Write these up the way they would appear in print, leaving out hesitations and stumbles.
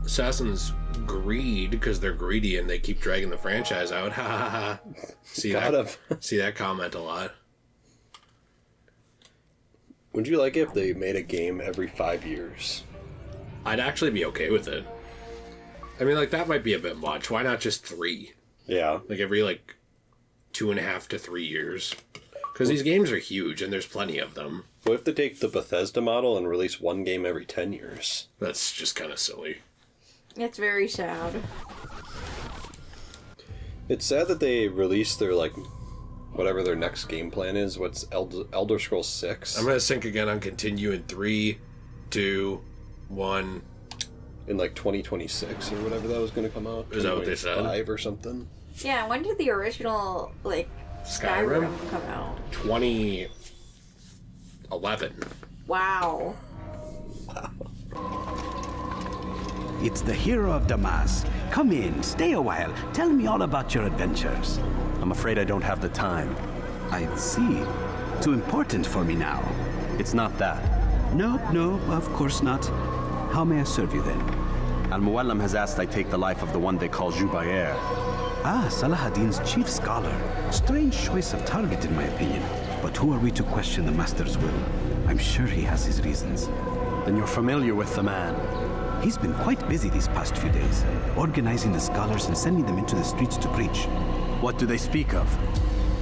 Assassin's greed because they're greedy and they keep dragging the franchise out. Ha ha ha. See that comment a lot. Would you like it if they made a game every 5 years? I'd actually be okay with it. I mean, like, that might be a bit much. Why not just 3? Yeah. Like, every, 2.5 to 3 years. Because these games are huge, and there's plenty of them. What if they take the Bethesda model and release one game every 10 years? That's just kind of silly. It's very sad. It's sad that they released their, whatever their next game plan is. What's Elder Scrolls 6? I'm going to sync again on continue in 3, 2, 1... In 2026 or whatever that was going to come out. Is that what they said? 5 or something. Yeah, when did the original, Skyrim come out? 2011. Wow. It's the hero of Damas. Come in, stay a while. Tell me all about your adventures. I'm afraid I don't have the time. I see. Too important for me now. It's not that. No, of course not. How may I serve you then? Al-Muallim has asked I take the life of the one they call Jubair. Ah, Salahadin's chief scholar. Strange choice of target, in my opinion. But who are we to question the Master's will? I'm sure he has his reasons. Then you're familiar with the man. He's been quite busy these past few days, organizing the scholars and sending them into the streets to preach. What do they speak of?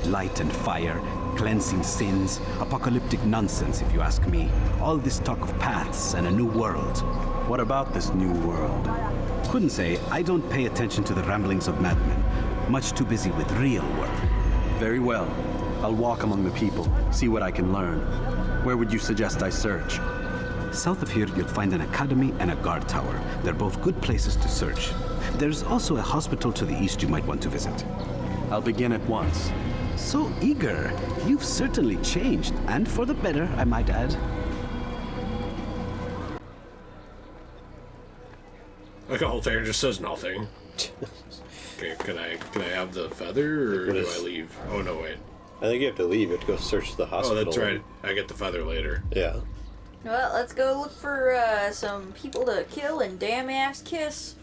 Light and fire, cleansing sins, apocalyptic nonsense, if you ask me. All this talk of paths and a new world. What about this new world? Couldn't say. I don't pay attention to the ramblings of madmen. Much too busy with real work. Very well. I'll walk among the people, see what I can learn. Where would you suggest I search? South of here, you'll find an academy and a guard tower. They're both good places to search. There's also a hospital to the east you might want to visit. I'll begin at once. So eager. You've certainly changed, and for the better, I might add. Like, Altair just says nothing. Okay, can I have the feather, or do I leave? Oh, no, wait. I think you have to leave. You have to go search the hospital. Oh, that's right. I get the feather later. Yeah. Well, let's go look for some people to kill and damn-ass kiss.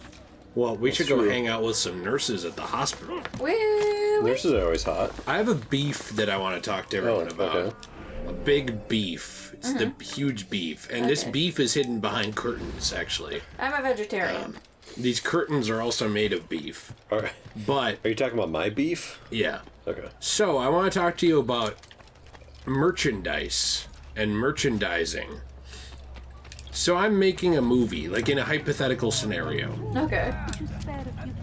Well, we should true. go hang out with some nurses at the hospital. Woo! Nurses are always hot. I have a beef that I want to talk to everyone about. Okay. A big beef. It's the huge beef. And this beef is hidden behind curtains, actually. I'm a vegetarian. These curtains are also made of beef. All right. But, Are you talking about my beef? yeah. Okay. So, I want to talk to you about merchandise and merchandising. So, I'm making a movie, like in a hypothetical scenario. Okay.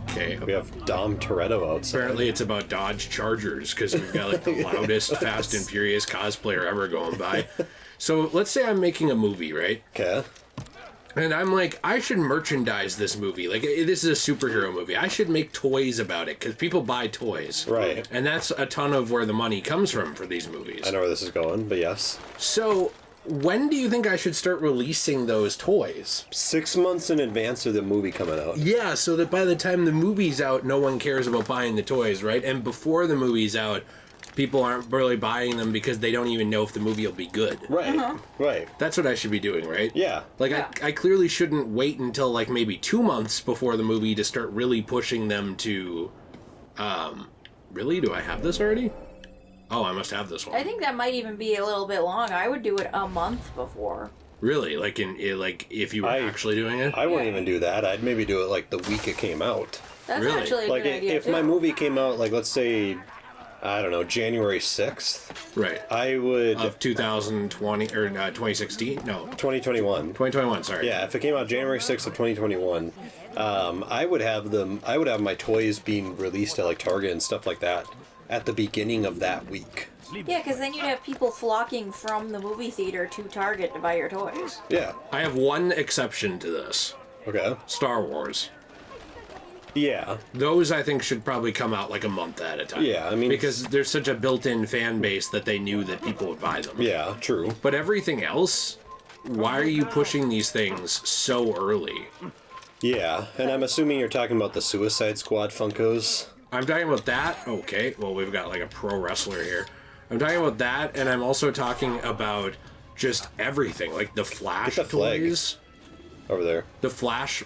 Okay. We have Dom Toretto outside. Apparently it's about Dodge Chargers, because we've got like the loudest Fast and Furious cosplayer ever going by. So let's say I'm making a movie, right? Okay. And I'm like, I should merchandise this movie. Like, this is a superhero movie. I should make toys about it, because people buy toys. Right. And that's a ton of where the money comes from for these movies. I know where this is going, but yes. So, when do you think I should start releasing those toys? 6 months in advance of the movie coming out. Yeah, so that by the time the movie's out, no one cares about buying the toys, right? And before the movie's out, people aren't really buying them because they don't even know if the movie will be good. Right. Right. That's what I should be doing, right? Yeah. Like, Yeah. I clearly shouldn't wait until, like, maybe 2 months before the movie to start really pushing them to, really? Do I have this already? Oh, I must have this one. I think that might even be a little bit long. I would do it a month before. Really? Like, if you were actually doing it? I wouldn't even do that. I'd maybe do it like the week it came out. That's Really? actually a Like good idea, if too. my movie came out, like let's say, I don't know, January 6th, Right. I would... Of 2020, or 2016? No. 2021. 2021, sorry. Yeah, if it came out January 6th of 2021, I would have my toys being released at like Target and stuff like that at the beginning of that week. Yeah, because then you'd have people flocking from the movie theater to Target to buy your toys. Yeah. I have one exception to this. Okay. Star Wars. Yeah. Those, I think, should probably come out like a month at a time. Yeah, I mean... Because there's such a built-in fan base that they knew that people would buy them. Yeah, true. But everything else, why are you pushing these things so early? Yeah, and I'm assuming you're talking about the Suicide Squad Funkos. I'm talking about that. Okay, well, we've got like a pro wrestler here. I'm talking about that, and I'm also talking about just everything, like the Flash Get the flag. toys. over there. The Flash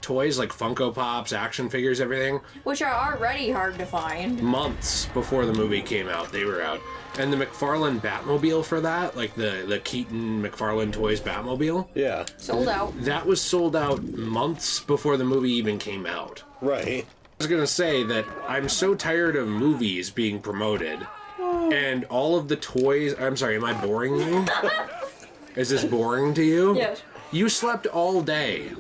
toys, like Funko Pops, action figures, everything. Which are already hard to find. Months before the movie came out, they were out. And the McFarlane Batmobile for that, like the Keaton McFarlane Toys Batmobile. Yeah. Sold out. That was sold out months before the movie even came out. Right. I was going to say that I'm so tired of movies being promoted. And all of the toys... I'm sorry, am I boring you? Is this boring to you? Yes. You slept all day.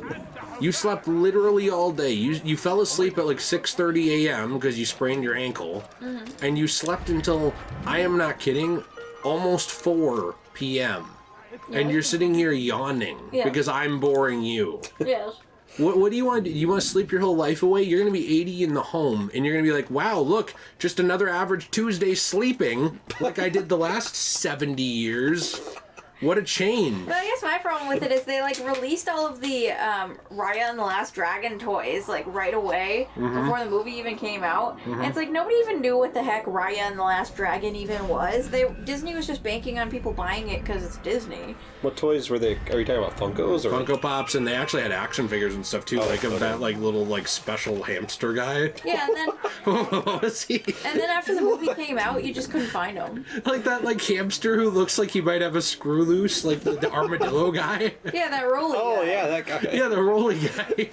You slept literally all day. You fell asleep at like 6:30 a.m. because you sprained your ankle. Mm-hmm. And you slept until, I am not kidding, almost 4 p.m. Yeah. And you're sitting here yawning because I'm boring you. Yes. What do you want to do? You want to sleep your whole life away? You're going to be 80 in the home, and you're going to be like, wow, look, just another average Tuesday sleeping like I did the last 70 years. What a change. But I guess my problem with it is they, like, released all of the Raya and the Last Dragon toys, like, right away before the movie even came out. And it's like, nobody even knew what the heck Raya and the Last Dragon even was. Disney was just banking on people buying it because it's Disney. What toys were they? Are you talking about Funkos? Or? Funko Pops, and they actually had action figures and stuff, too, of that, like, little, like, special hamster guy. Yeah, and then... What was he? And then after the movie came out, you just couldn't find them. Like that, like, hamster who looks like he might have a screw loose, like the armadillo guy. Yeah, that rolling guy. Oh, yeah, that guy. Yeah, the rolling guy.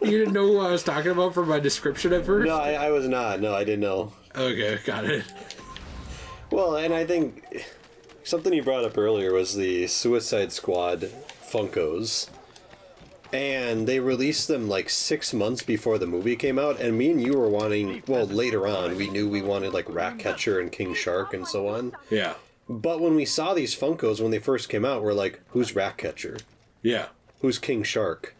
You didn't know who I was talking about from my description at first? No, I was not. No, I didn't know. Okay, got it. Well, and I think something you brought up earlier was the Suicide Squad Funkos. And they released them like 6 months before the movie came out, and me and you were wanting, well, later on, we knew we wanted like Ratcatcher and King Shark and so on. Yeah. But when we saw these Funkos when they first came out, we're like, who's Ratcatcher? Yeah. Who's King Shark?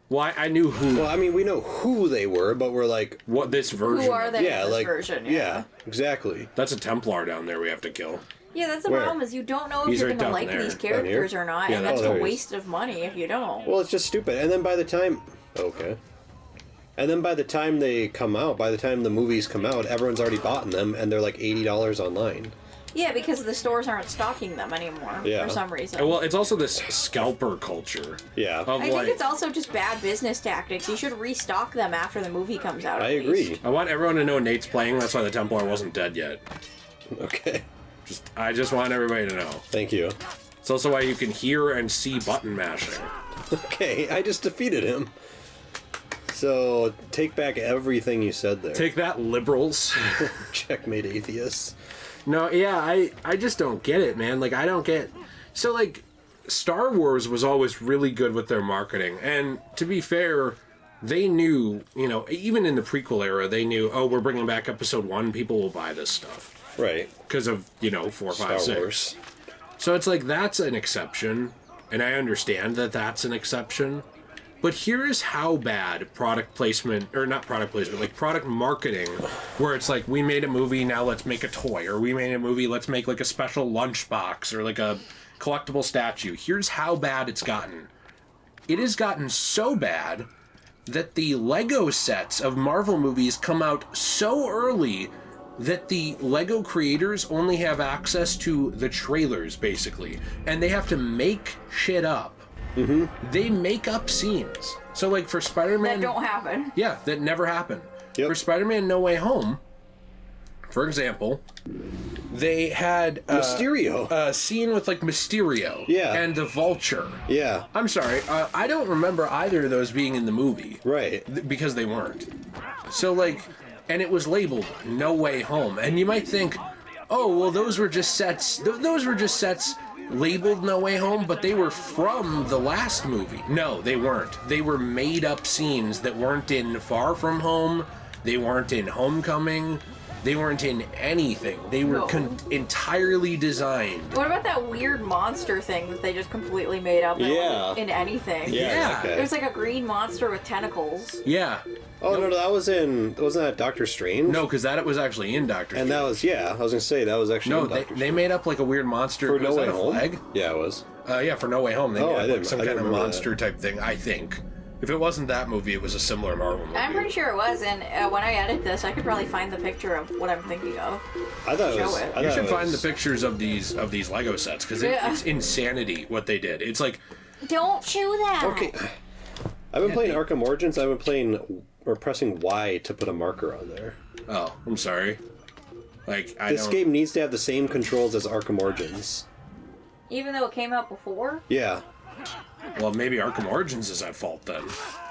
Well, I knew who... Well, I mean, we know who they were, but we're like... What, this version? Who are they Yeah, in this like... version? Yeah, exactly. That's a Templar down there we have to kill. Yeah, that's the Where? problem is you don't know if He's you're right going to down like there. these Down characters here? or not, Yeah, and that's that's a there he is. waste of money if you don't. Well, it's just stupid. And then by the time... Okay. And then by the time they come out, by the time the movies come out, everyone's already bought them, and they're like $80 online. Yeah, because the stores aren't stocking them anymore for some reason. Well, it's also this scalper culture. Yeah. I think it's also just bad business tactics. You should restock them after the movie comes out. I agree. I want everyone to know Nate's playing. That's why the Templar wasn't dead yet. Okay. I just want everybody to know. Thank you. It's also why you can hear and see button mashing. Okay, I just defeated him. So, take back everything you said there. Take that, liberals. Checkmate atheists. No, yeah, I just don't get it, man. Like, I don't get... So, like, Star Wars was always really good with their marketing. And, to be fair, they knew, you know, even in the prequel era, they knew, oh, we're bringing back Episode 1, people will buy this stuff. Right. Because of, you know, 4, 5, 6. Star Wars. So it's like, that's an exception. And I understand that that's an exception. But here is how bad product placement, or not product placement, like product marketing, where it's like, we made a movie, now let's make a toy. Or we made a movie, let's make like a special lunchbox or like a collectible statue. Here's how bad it's gotten. It has gotten so bad that the Lego sets of Marvel movies come out so early that the Lego creators only have access to the trailers, basically. And they have to make shit up. Mm-hmm. They make up scenes. So, like, for Spider-Man... That don't happen. Yeah, that never happen. Yep. For Spider-Man No Way Home, for example, they had... Mysterio. A scene with, like, Mysterio. Yeah. And the Vulture. Yeah. I'm sorry, I don't remember either of those being in the movie. Right. Because they weren't. So, like... And it was labeled No Way Home. And you might think, oh, well, those were just sets... Those were just sets... labeled No Way Home, but they were from the last movie. No, they weren't. They were made up scenes that weren't in Far From Home. They weren't in Homecoming. They weren't in anything. They were entirely designed. What about that weird monster thing that they just completely made up? Yeah. In anything. Yeah. Okay. There's like a green monster with tentacles. Yeah. Oh, no, that was in... Wasn't that Doctor Strange? No, because that was actually in Doctor Strange. And that was... Yeah, I was going to say, that was actually in No, Doctor they made up like a weird monster. For Was No that Way a Home? flag? Yeah, it was. Yeah, for No Way Home. They Oh, made I up, didn't- like some I kind didn't of remember monster type thing, I think. If it wasn't that movie, it was a similar Marvel movie. I'm pretty sure it was, and when I edit this, I could probably find the picture of what I'm thinking of. I thought Show it. You should find the pictures of these Lego sets, because Yeah. it's insanity what they did. It's like... Don't chew that! Okay. I've been playing Arkham Origins. I've been playing or pressing Y to put a marker on there. Oh, I'm sorry. Like, This game needs to have the same controls as Arkham Origins. Even though it came out before? Yeah. Well, maybe Arkham Origins is at fault then.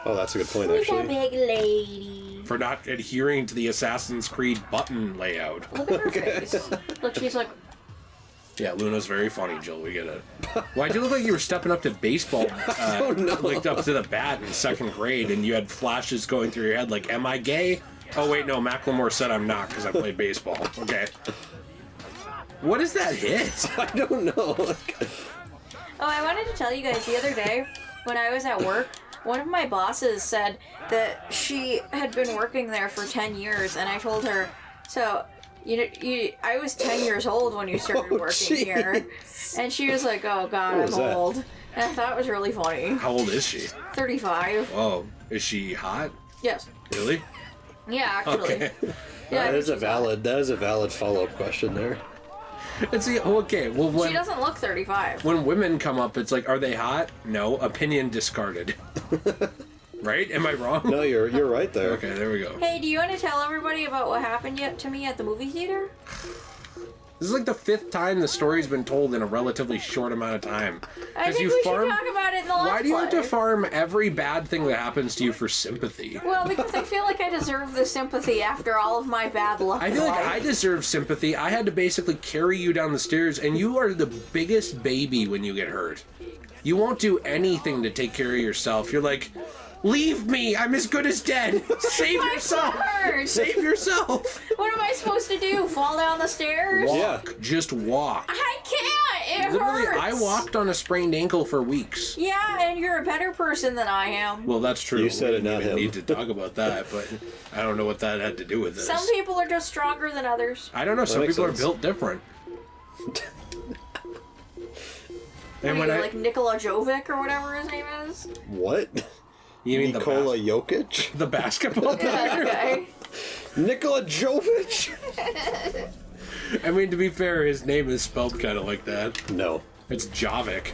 Oh, that's a good point, Who's that actually. big lady? For not adhering to the Assassin's Creed button layout. Look at her face. Look, she's like, Yeah, Luna's very funny, Jill. We get it. Why'd you look like you were stepping up to baseball, like up to the bat in 2nd grade, and you had flashes going through your head like, am I gay? Oh, wait, no, Macklemore said I'm not because I play baseball. Okay. What is that hit? I don't know. oh, I wanted to tell you guys the other day, when I was at work, one of my bosses said that she had been working there for 10 years, and I told her, so... I was 10 years old when you started working here. And she was like, oh god, What was I'm that? old. And I thought it was really funny. How old is she? 35. Oh, is she hot? Yes. Really? Yeah, actually. Okay. Yeah, That is a valid follow-up question there. And see, okay, well, she doesn't look 35. when women come up, it's like, are they hot? No. Opinion discarded. Right? Am I wrong? No, you're right there. Okay, there we go. Hey, do you want to tell everybody about what happened to me at the movie theater? This is like the 5th time the story's been told in a relatively short amount of time. I think we should talk about it in the last Why do you have to play. farm every bad thing that happens to you for sympathy? Well, because I feel like I deserve the sympathy after all of my bad luck. I feel in like life. I deserve sympathy. I had to basically carry you down the stairs, and you are the biggest baby when you get hurt. You won't do anything to take care of yourself. You're like, leave me! I'm as good as dead! Save My yourself! foot hurts. Save yourself! What am I supposed to do? Fall down the stairs? Walk. Yeah. Just walk. I can't! It Literally, hurts! I walked on a sprained ankle for weeks. Yeah, and you're a better person than I am. Well, that's true. You said We it, not didn't even him. need to talk about that, but I don't know what that had to do with this. Some people are just stronger than others. I don't know. Some makes people sense. are built different. Are And you when I like Nikola Jovic or whatever his name is? What? you mean Nikola Jokic? the basketball Yeah, player? okay. Nikola Jovic? I mean, to be fair, his name is spelled kind of like that. No. It's Jovic.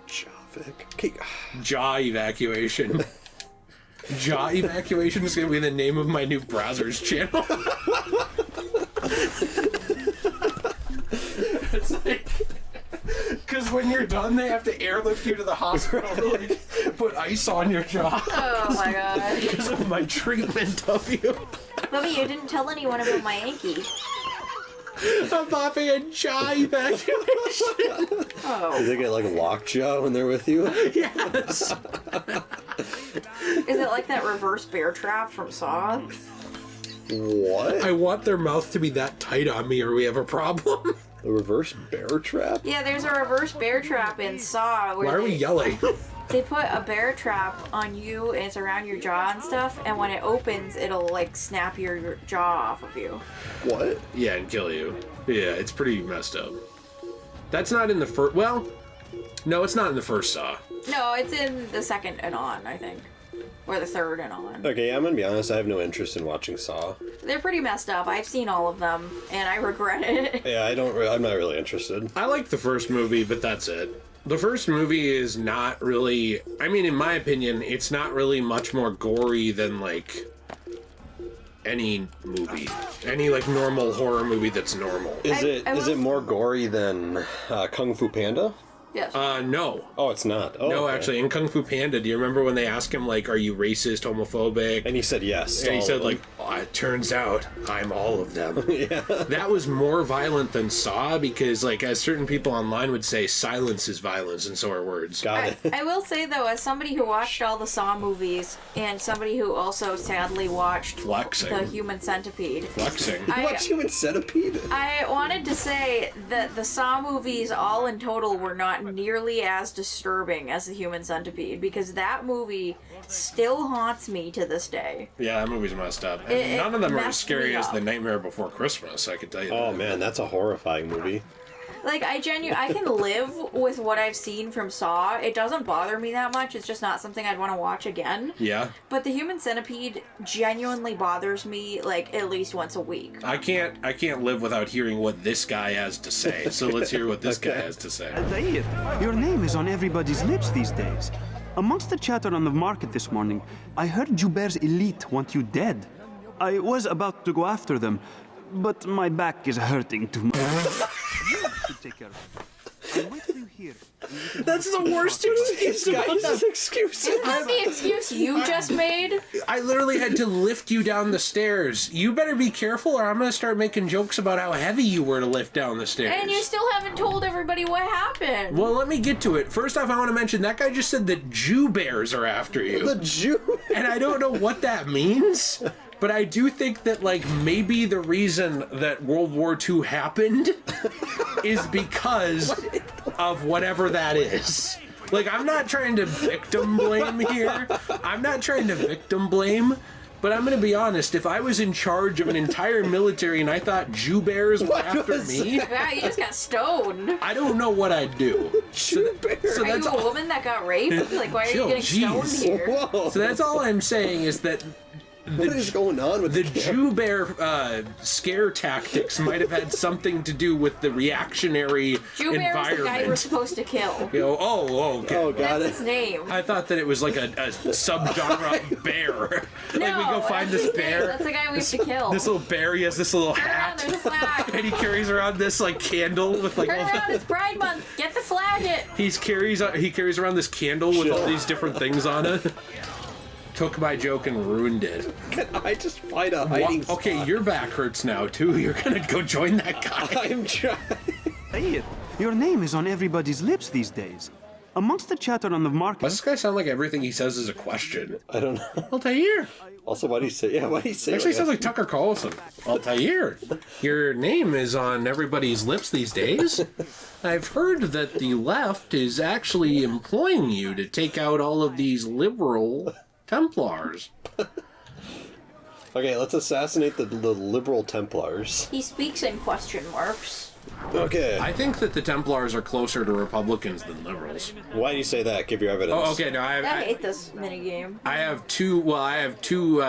Jovic. Okay. Jaw evacuation. Jaw evacuation is going to be the name of my new browser's channel. It's like, because when you're done, they have to airlift you to the hospital to like put ice on your jaw Oh my god. because of my treatment of you. Bubby, you didn't tell anyone about my Yankee. I'm having a jaw evacuation. Do Oh. they get like lockjaw when they're with you? Yes. Is it like that reverse bear trap from Saw? What? I want their mouth to be that tight on me, or we have a problem. A reverse bear trap? Yeah, there's a reverse bear trap in Saw where Why are we yelling? they put a bear trap on you and it's around your jaw and stuff, and when it opens, it'll like snap your jaw off of you. What? Yeah, and kill you. Yeah, it's pretty messed up. That's not in the first. Well, no, it's not in the first Saw. No, it's in the second and on, I think. Or the third and on. Okay, I'm gonna be honest, I have no interest in watching Saw. They're pretty messed up. I've seen all of them, and I regret it. Yeah, I'm not really interested. I like the first movie, but that's it. The first movie is not really. I mean, in my opinion, it's not really much more gory than like any movie, any like normal horror movie that's normal. Is I it will- more gory than Kung Fu Panda? Yes. No. Oh, it's not. Oh, No, okay. actually, in Kung Fu Panda, do you remember when they asked him, like, are you racist, homophobic? And he said yes. And he all said, of like, oh, it turns out I'm all of them. Yeah. That was more violent than Saw because, like, as certain people online would say, silence is violence, and so are words. Got it. I will say, though, as somebody who watched all the Saw movies, and somebody who also sadly watched Flexing. the Human Centipede, Flexing. I- What Human Centipede? I wanted to say that the Saw movies, all in total, were not nearly as disturbing as the Human Centipede, because that movie still haunts me to this day. Yeah, that movie's messed up. And It none of them are as messed scary me as up. The Nightmare Before Christmas, I could tell you Oh that. man, that's a horrifying movie. Like, I can live with what I've seen from Saw. It doesn't bother me that much. It's just not something I'd want to watch again. Yeah. But the Human Centipede genuinely bothers me, like, at least once a week. I can't live without hearing what this guy has to say. So let's hear what this guy has to say. Altair, your name is on everybody's lips these days. Amongst the chatter on the market this morning, I heard Joubert's elite want you dead. I was about to go after them, but my back is hurting too much. You should take care of it. I'll wait for you here. That's the worst excuse about that. Excuse. Isn't that the excuse you just made? I literally had to lift you down the stairs. You better be careful or I'm going to start making jokes about how heavy you were to lift down the stairs. And you still haven't told everybody what happened. Well, let me get to it. First off, I want to mention that guy just said that Jew bears are after you. The Jew. And I don't know what that means. But I do think that, like, maybe the reason that World War II happened is because of whatever that is. Like, I'm not trying to victim blame here. I'm not trying to victim blame. But I'm going to be honest, if I was in charge of an entire military and I thought Jew bears were after me... Yeah, you just got stoned. I don't know what I'd do. Jew bears. Are you a woman that got raped? Like, why are you getting stoned here? Whoa. So that's all I'm saying is that... What is going on with the the Jew bear scare tactics might have had something to do with the reactionary Jew Bear was the guy we're environment. supposed to kill. You know, okay. Oh, got That's his it. name. I thought that it was like a subgenre of bear. Like we go find that's this his name. bear. That's the guy we have to kill. This little bear, he has this little Turn around, hat. there's a flag. And he carries around this like candle with like Turn all around, the, it's Pride Month. Get the flag it. he carries around this candle with all these different things on it. Took my joke and ruined it. Can I just find a hiding spot? Okay, your back hurts now too. You're gonna go join that guy. I'm trying. Altair, your name is on everybody's lips these days. Amongst the chatter on the market... Does this guy sound like everything he says is a question? I don't know. Altair. Also, why do you say? Yeah, why do you say? Actually that? sounds like Tucker Carlson. Altair. Your name is on everybody's lips these days. I've heard that the left is actually employing you to take out all of these liberal Templars. Okay, let's assassinate the liberal Templars. He speaks in question marks. Okay. I think that the Templars are closer to Republicans than liberals. Why do you say that? Give your evidence. Oh, okay. No, I hate this minigame. I have two. Well, I have two.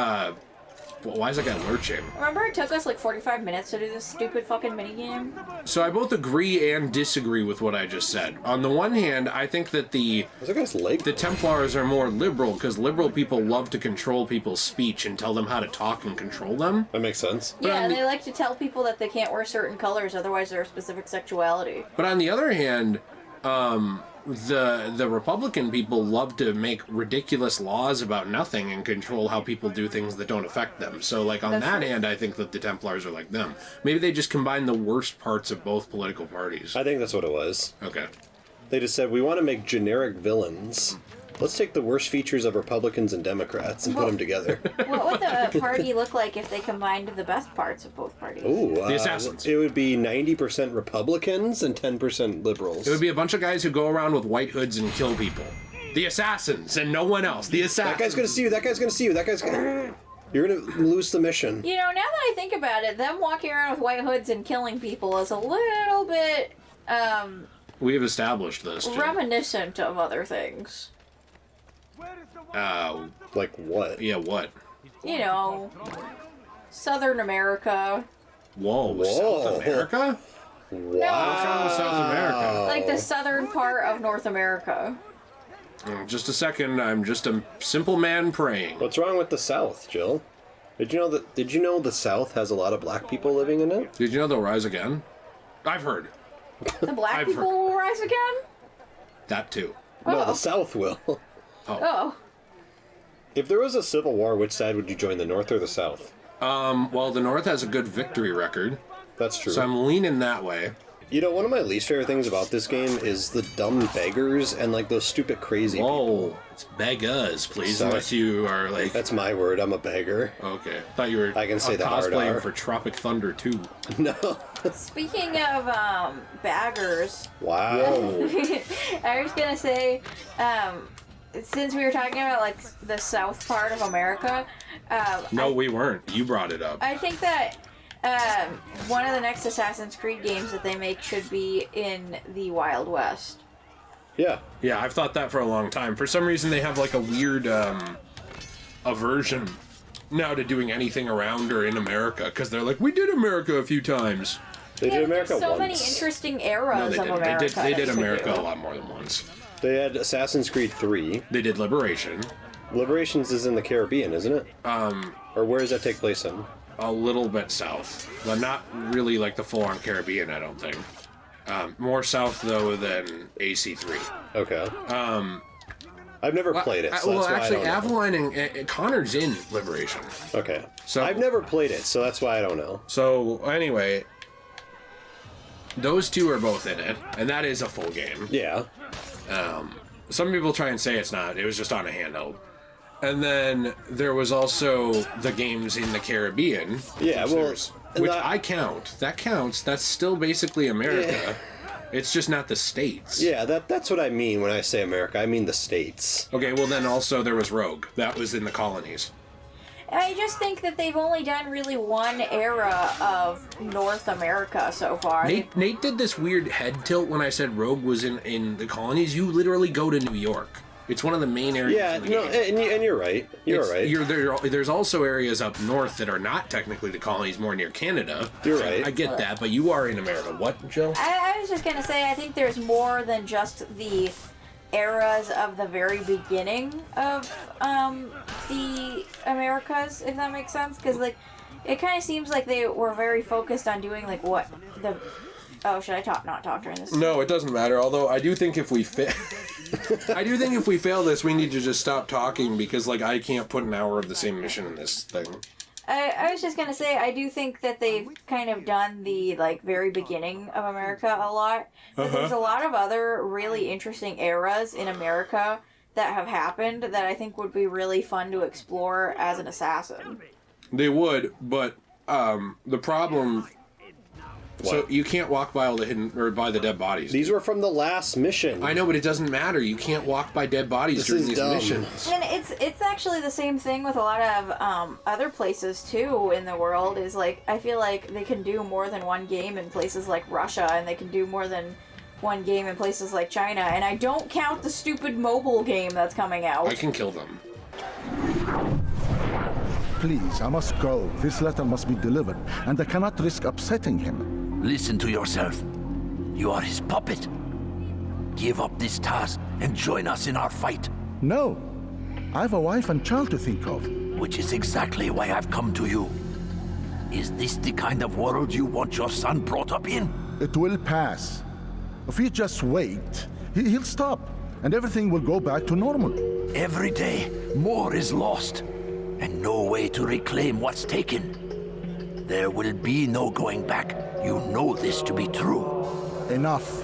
Why is that guy lurching? Remember it took us like 45 minutes to do this stupid fucking minigame? So I both agree and disagree with what I just said. On the one hand, I think that the There's a guy's leg. Templars are more liberal because liberal people love to control people's speech and tell them how to talk and control them. That makes sense. Yeah, on the- they like to tell people that they can't wear certain colors, otherwise they're a specific sexuality. But on the other hand, the Republican people love to make ridiculous laws about nothing and control how people do things that don't affect them. So, like, on That's that true. hand, I think that the Templars are like them. Maybe they just combine the worst parts of both political parties. I think that's what it was. Okay. They just said, we want to make generic villains. Let's take the worst features of Republicans and Democrats and put them together. What would the party look like if they combined the best parts of both parties? Ooh, The Assassins. It would be 90% Republicans and 10% liberals. It would be a bunch of guys who go around with white hoods and kill people. The Assassins and no one else. The Assassins. That guy's gonna see you. That guy's gonna see you. That guy's gonna... You're gonna lose the mission. You know, now that I think about it, them walking around with white hoods and killing people is a little bit, We have established this. Jim. reminiscent of other things. Like what? Yeah, what? You know, Southern America. Whoa, Whoa. South America? Wow. What's wrong with South America? Like the southern part of North America. Just a second, I'm just a simple man praying. What's wrong with the South, Jill? Did you know the South has a lot of black people living in it? Did you know they'll rise again? I've heard. The black I've people will rise again? That too. No, Oh. the South will. Oh. If there was a civil war, which side would you join, the North or the South? Well, the North has a good victory record, That's true. so I'm leaning that way. You know, one of my least favorite things about this game is the dumb beggars and like those stupid crazy people. Whoa, it's beggars, please, Sorry. unless you are like... That's my word. I'm a beggar. Okay, thought you were I can say the hard cosplaying R. for Tropic Thunder 2. No. Speaking of baggers, Wow. I was gonna say, since we were talking about like the south part of America, No, we weren't. You brought it up. I think that One of the next Assassin's Creed games that they make should be in the Wild West. Yeah. Yeah, I've thought that for a long time. For some reason, they have like a weird aversion now to doing anything around or in America, because they're like, we did America a few times. They did America there's so once. many interesting eras of America. They did to America do. a lot more than once. They had Assassin's Creed 3. They did Liberation. Liberations is in the Caribbean, isn't it? Or where does that take place in? A little bit south, but not really like the full-on Caribbean, I don't think. More south, though, than AC3. Okay. I've never played it, so well, that's why actually, I don't know. Avalon and Connor's in Liberation. Okay. So I've never played it, so that's why I don't know. So, anyway, those two are both in it, and that is a full game. Yeah. Some people try and say it's not. It was just on a handheld. And then there was also the games in the Caribbean. Yeah, well... Which I count. That counts. That's still basically America. Yeah. It's just not the States. Yeah, that's what I mean when I say America. I mean the States. Okay, well then also there was Rogue. That was in the colonies. I just think that they've only done really one era of North America so far. Nate did this weird head tilt when I said Rogue was in the colonies. You literally go to New York. It's one of the main areas. Yeah, of the no, game. and you're right. You're right. There's also areas up north that are not technically the colonies, more near Canada. You're right. I get that, but you are in America. What, Jill? I was just going to say, I think there's more than just the eras of the very beginning of the Americas, if that makes sense. Because, like, it kind of seems like they were very focused on doing, like, what the... Oh, should I not talk during this? No, it doesn't matter. Although I do think if we fail this, we need to just stop talking because, like, I can't put an hour of the same mission in this thing. I was just gonna say, I do think that they've kind of done the, like, very beginning of America a lot. But there's a lot of other really interesting eras in America that have happened that I think would be really fun to explore as an assassin. They would, but the problem... So you can't walk by all the hidden or by the dead bodies. These were from the last mission. I know, but it doesn't matter. You can't walk by dead bodies during these missions. And it's actually the same thing with a lot of other places too in the world. Is like I feel like they can do more than one game in places like Russia, and they can do more than one game in places like China. And I don't count the stupid mobile game that's coming out. I can kill them. Please, I must go. This letter must be delivered, and I cannot risk upsetting him. Listen to yourself. You are his puppet. Give up this task and join us in our fight. No. I have a wife and child to think of. Which is exactly why I've come to you. Is this the kind of world you want your son brought up in? It will pass. If we just wait, he'll stop, and everything will go back to normal. Every day, more is lost, and no way to reclaim what's taken. There will be no going back. You know this to be true. Enough.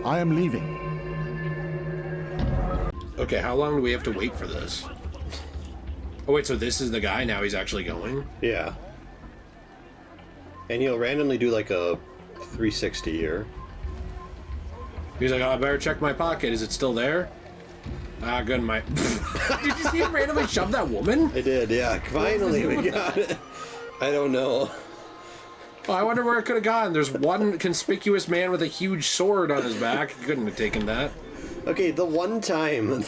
I am leaving. Okay, how long do we have to wait for this? Oh wait, so this is the guy, now he's actually going? Yeah. And he'll randomly do like a 360 here. He's like, oh, I better check my pocket. Is it still there? Ah, good, my... Did you see him randomly shove that woman? I did, yeah. Finally we got it. I don't know. Oh, I wonder where it could have gone. There's one conspicuous man with a huge sword on his back. He couldn't have taken that. Okay, the one time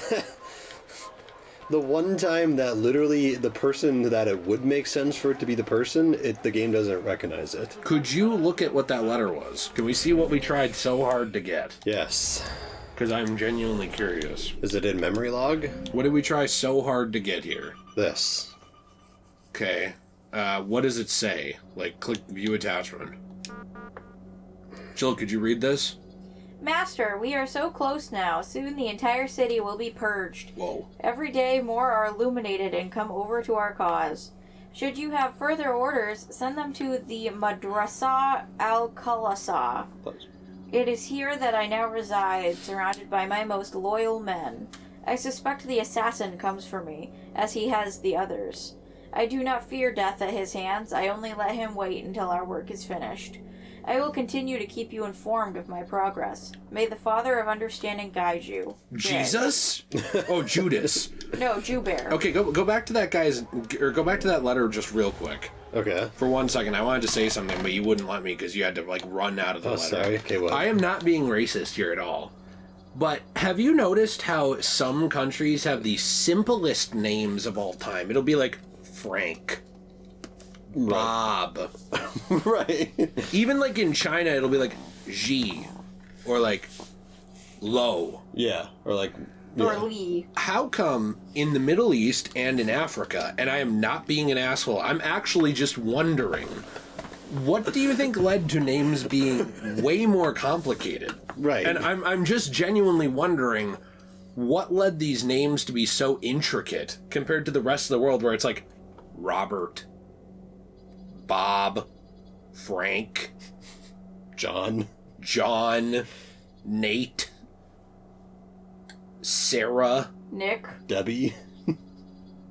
that literally the person that it would make sense for it to be the person, the game doesn't recognize it. Could you look at what that letter was? Can we see what we tried so hard to get? Yes. Because I'm genuinely curious. Is it in memory log? What did we try so hard to get here? This. Okay. What does it say? Like, click view attachment. Jill, could you read this? Master, we are so close now. Soon the entire city will be purged. Whoa. Every day more are illuminated and come over to our cause. Should you have further orders, send them to the Madrasa al-Khalasa. It is here that I now reside, surrounded by my most loyal men. I suspect the assassin comes for me, as he has the others. I do not fear death at his hands. I only let him wait until our work is finished. I will continue to keep you informed of my progress. May the Father of Understanding guide you. Jay. Jesus? Oh, Judas. No, Jew Bear. Okay, go back to that guy's, or go back to that letter just real quick. Okay. For 1 second, I wanted to say something, but you wouldn't let me because you had to, like, run out of the letter. Sorry. Okay, what? I am not being racist here at all. But have you noticed how some countries have the simplest names of all time? It'll be like Frank, Bob. Right. Even like in China, it'll be like Xi or like Lo. Yeah. Or like... Or Yeah. Lee. How come in the Middle East and in Africa, and I am not being an asshole, I'm actually just wondering, what do you think led to names being way more complicated? Right. And I'm just genuinely wondering what led these names to be so intricate compared to the rest of the world where it's like Robert, Bob, Frank, John, Nate, Sarah, Nick. Debbie.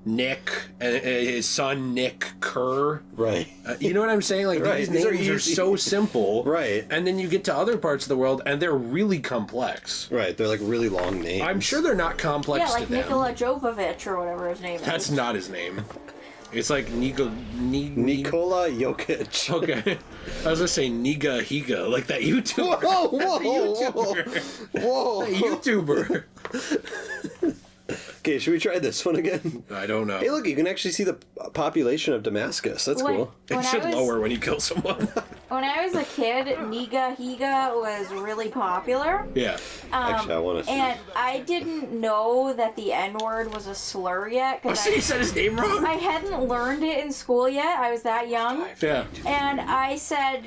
Nick, and his son Nick Kerr. Right. You know what I'm saying? Like, Right. these These are names are easy. so simple. Right. And then you get to other parts of the world, and they're really complex. Right. They're like really long names. I'm sure they're not complex Yeah, like to them. Nikola Jovovich or whatever his name That's is. not his name. It's like Nikola Jokic. Okay. I was gonna say Niga Higa, like that YouTuber. Whoa, That YouTuber. Okay, should we try this one again? I don't know. Hey, look, you can actually see the population of Damascus. That's cool. It should lower when you kill someone. When I was a kid, Niga Higa was really popular. Yeah. Actually, I want to see. And I didn't know that the N-word was a slur yet. Oh, so you said his name wrong? I hadn't learned it in school yet. I was that young. Yeah. And I said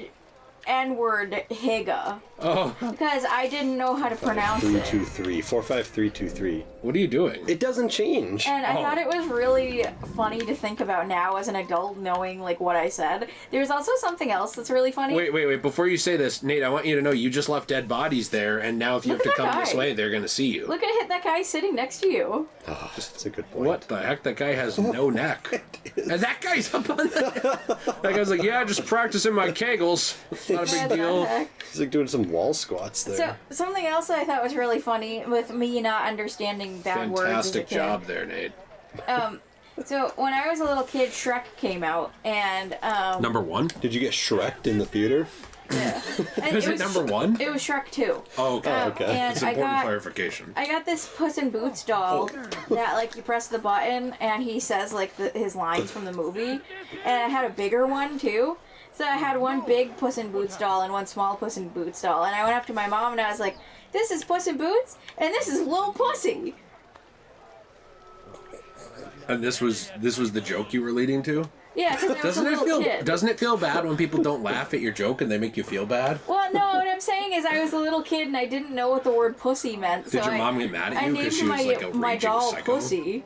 N-word Higa. Oh. Because I didn't know how to pronounce it. 45323. What are you doing? It doesn't change. And I thought it was really funny to think about now as an adult, knowing like what I said. There's also something else that's really funny. Wait. Before you say this, Nate, I want you to know you just left dead bodies there, and now if you Look have at to that come this guy. way, they're going to see you. Look at that guy sitting next to you. Oh, that's a good point. What the heck? That guy has no neck. And that guy's up on that. That guy's like, yeah, just practicing my kegels. It's not a big What deal. the heck? He's like doing some wall squats there. So something else that I thought was really funny with me not understanding bad words as a Fantastic kid. job there, Nate. So when I was a little kid, Shrek came out, and Number one? Did you get Shrek'd in the theater? and Is it number one? It was Shrek 2. Oh, okay. okay. And It's I important got clarification. I got this Puss in Boots doll that like you press the button and he says like his lines from the movie, and I had a bigger one too. So I had one big Puss in Boots doll and one small Puss in Boots doll, and I went up to my mom and I was like, "This is Puss in Boots, and this is Little Pussy." And this was the joke you were leading to? Yeah, because I was a little kid. Doesn't it feel bad when people don't laugh at your joke and they make you feel bad? Well, no, what I'm saying is I was a little kid and I didn't know what the word pussy meant. Did so your mom get mad at I you named because she was like a my raging doll psycho? Pussy.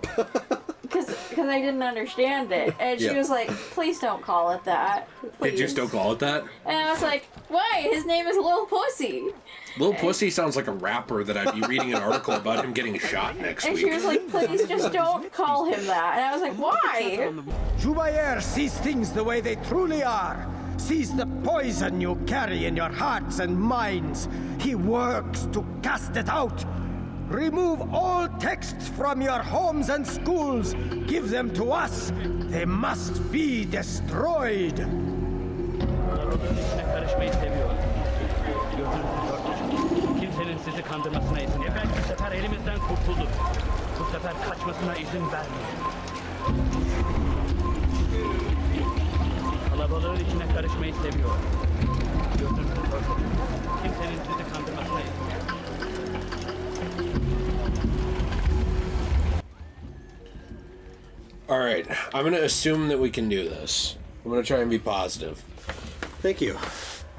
Because I didn't understand it. And she Yeah. was like, please don't call it that. They Please. just don't call it that? And I was like, why? His name is Little Pussy. Little Pussy sounds like a rapper that I'd be reading an article about him getting shot next And week. she was like, please just don't call him that. And I was like, why? Jubayer sees things the way they truly are. Sees the poison you carry in your hearts and minds. He works to cast it out. Remove all texts from your homes and schools. Give them to us. They must be destroyed. Karışmayı seviyor. Kimsenin sizi kandırmasına izin vermeyin. Bu sefer elimizden kurtulduk. Bu sefer kaçmasına izin vermeyin. Kalabalığın içine karışmayı seviyor. Gözünüzü korkutun. Kimsenin sizi kandırmasına izin vermeyin. Alright, I'm going to assume that we can do this. I'm going to try and be positive. Thank you.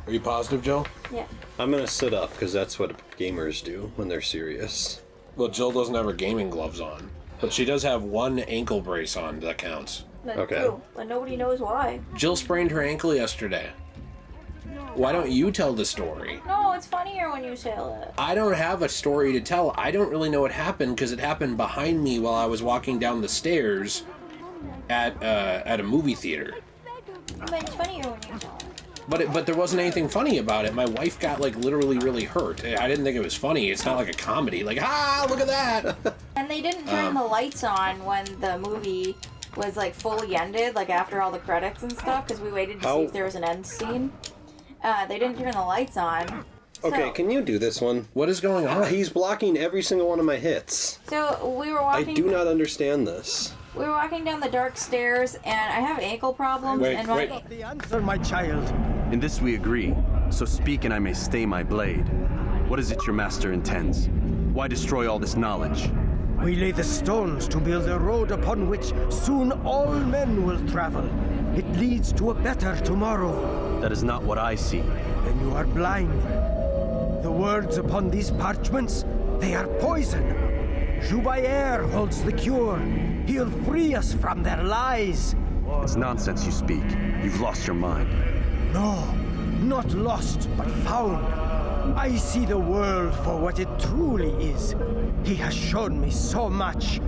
Are you positive, Jill? Yeah. I'm gonna sit up because that's what gamers do when they're serious. Well, Jill doesn't have her gaming gloves on. But she does have one ankle brace on that counts. That's Okay. true. But nobody knows why. Jill sprained her ankle yesterday. Why don't you tell the story? No, it's funnier when you say it. I don't have a story to tell. I don't really know what happened because it happened behind me while I was walking down the stairs at a movie theater. But it's funnier when you tell it. But there wasn't anything funny about it. My wife got like literally really hurt. I didn't think it was funny. It's not like a comedy. Like, look at that. And they didn't turn the lights on when the movie was like fully ended, like after all the credits and stuff, because we waited to see if there was an end scene. They didn't turn the lights on. Okay, can you do this one? What is going on? He's blocking every single one of my hits. So we were walking. I do not understand this. We were walking down the dark stairs, and I have ankle problems. And The answer, my child. In this we agree, so speak and I may stay my blade. What is it your master intends? Why destroy all this knowledge? We lay the stones to build a road upon which soon all men will travel. It leads to a better tomorrow. That is not what I see. Then you are blind. The words upon these parchments, they are poison. Jubayer holds the cure. He'll free us from their lies. It's nonsense you speak. You've lost your mind. No, not lost, but found. I see the world for what it truly is. He has shown me so much.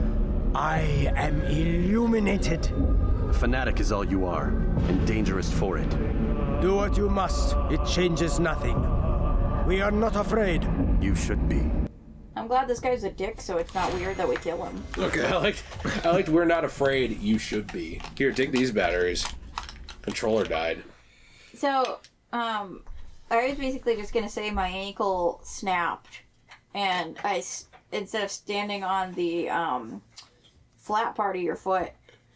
I am illuminated. A fanatic is all you are, and dangerous for it. Do what you must. It changes nothing. We are not afraid. You should be. I'm glad this guy's a dick, so it's not weird that we kill him. Okay, I liked we're not afraid, you should be. Here, take these batteries. Controller died. So, I was basically just gonna say my ankle snapped, and instead of standing on the flat part of your foot,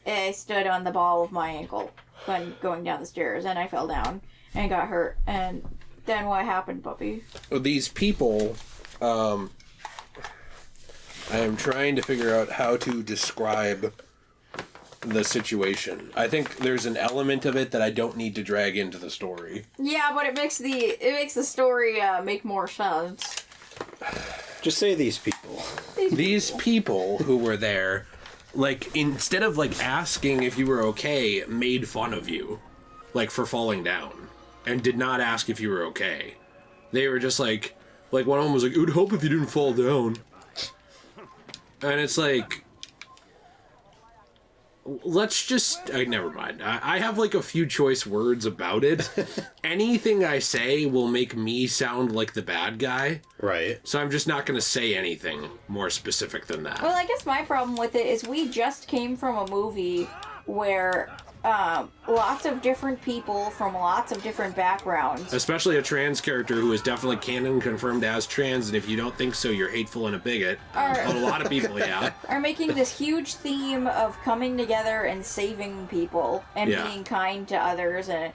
I stood on the ball of my ankle when going down the stairs, and I fell down and got hurt. And then what happened, puppy? These people, I am trying to figure out how to describe the situation. I think there's an element of it that I don't need to drag into the story. Yeah, but it makes the story make more sense. Just say these people. These people who were there, like, instead of, like, asking if you were okay, made fun of you, like, for falling down, and did not ask if you were okay. They were just like one of them was like, it would help if you didn't fall down. And it's like, let's just, never mind. I have, like, a few choice words about it. Anything I say will make me sound like the bad guy. Right. So I'm just not going to say anything more specific than that. Well, I guess my problem with it is we just came from a movie where lots of different people from lots of different backgrounds. Especially a trans character who is definitely canon confirmed as trans, and if you don't think so, you're hateful and a bigot. A lot of people, yeah. Are making this huge theme of coming together and saving people and being kind to others and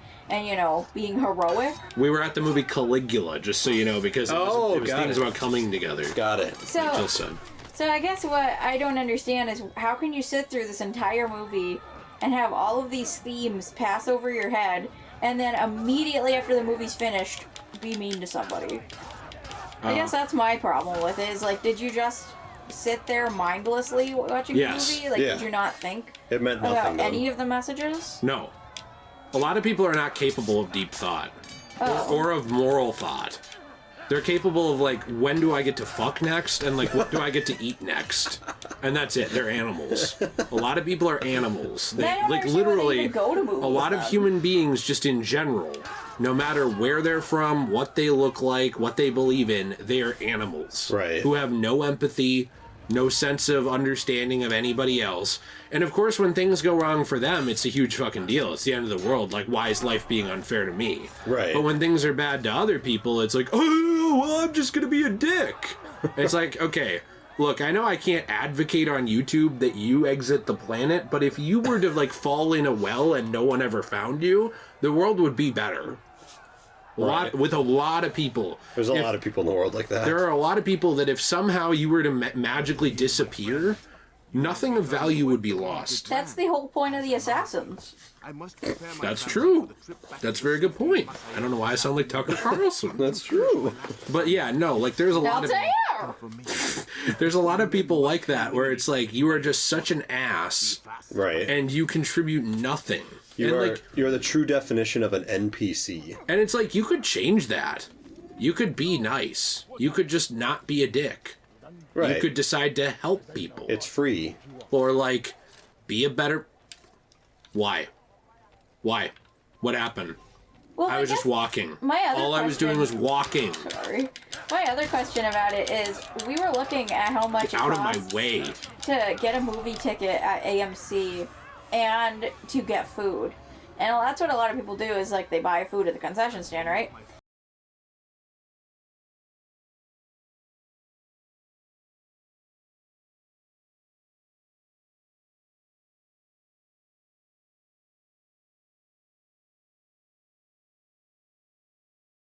you know, being heroic. We were at the movie Caligula, just so you know, because it was themes about coming together. Got it. So I guess what I don't understand is how can you sit through this entire movie and have all of these themes pass over your head, and then immediately after the movie's finished, be mean to somebody? I guess that's my problem with it, is like, did you just sit there mindlessly watching the movie? Like, did you not think it meant nothing about any of the messages? No. A lot of people are not capable of deep thought. Or of moral thought. They're capable of, like, when do I get to fuck next? And, like, what do I get to eat next? And that's it. They're animals. A lot of people are animals. They, like, literally, go to movies, a lot of human beings, just in general, no matter where they're from, what they look like, what they believe in, they are animals. Right. Who have no empathy, no sense of understanding of anybody else. And of course, when things go wrong for them, it's a huge fucking deal. It's the end of the world. Like, why is life being unfair to me? Right. But when things are bad to other people, it's like, oh, well, I'm just gonna be a dick. It's like, okay, look, I know I can't advocate on YouTube that you exit the planet, but if you were to, like, fall in a well and no one ever found you, the world would be better. With a lot of people. There's a lot of people in the world like that. There are a lot of people that if somehow you were to magically disappear, nothing of value would be lost. That's the whole point of the Assassins. That's true. That's a very good point. I don't know why I sound like Tucker Carlson. That's true. But yeah, no, like there's a lot of there's a lot of people like that where it's like you are just such an ass, right? And you contribute nothing. You're the true definition of an NPC. And it's like you could change that. You could be nice. You could just not be a dick. Right. You could decide to help people. It's free. Or like be a better. Why? What happened? Well, I was just walking. All I was doing was walking. Sorry. My other question about it is, we were looking at how much Get out of my way to get a movie ticket at AMC and to get food. And that's what a lot of people do is like they buy food at the concession stand, right?